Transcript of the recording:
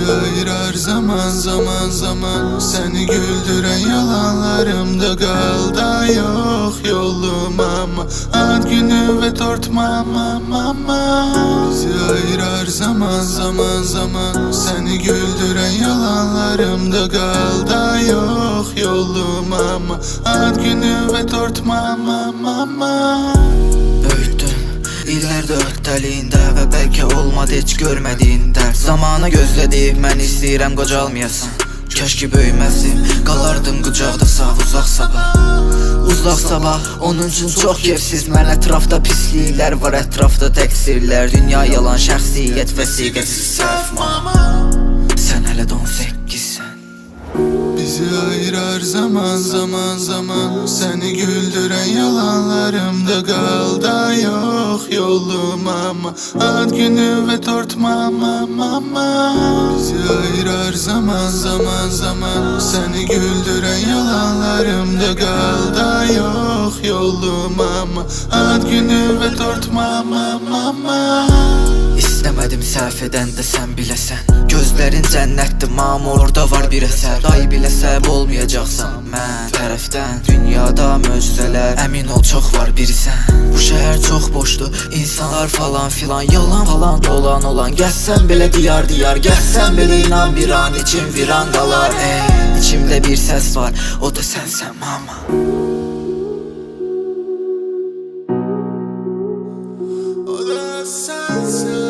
ayırar zaman zaman zaman. Seni güldüren yalanlarımda kal da yok yolum ama ad günü ve dört mama. Bizi ayırar zaman zaman zaman. Seni güldüren yalanlarımda kal da yok yolum ama ad günü ve dört mama. Öldüm İllərdə öhdəliyində və bəlkə olmadı heç görmədiyin dərd. Zamanı gözlədim, mən istəyirəm qocalmayasan. Kəş ki böyüməzdim, qalardım qucaqda sağ uzaq sabah. Uzaq sabah, onun üçün çox kefsiz. Mən ətrafda pisliklər var, ətrafda təqsirlər. Dünya yalan, şəxsiyyət, vəsiqəsiz səhv mama. Sən hələ də 18-sən. Bizi ayırar zaman zaman zaman. Seni güldüren yalanlarımda kal da yok yolum ama ad günü ve dört mama. Bizi ayırar zaman zaman zaman. Seni güldüren yalanlarımda kal da yok yolum ama ad günü ve dört mama. İstəmədim səhv edən də sən biləsən. Gözlərin cənnətdir, mama orada var bir əsər. Day bilə səbəb olmayacaqsan mən tərəfdən. Dünyada möcüzələr, əmin ol çox var birisən. Bu şəhər çox boşdur, insanlar falan filan. Yalan falan olan gəzsən belə diyar diyar. Gəzsən belə inan bir an içim viran qalar. İçimdə bir səs var, o da sənsən mama. O da sensin.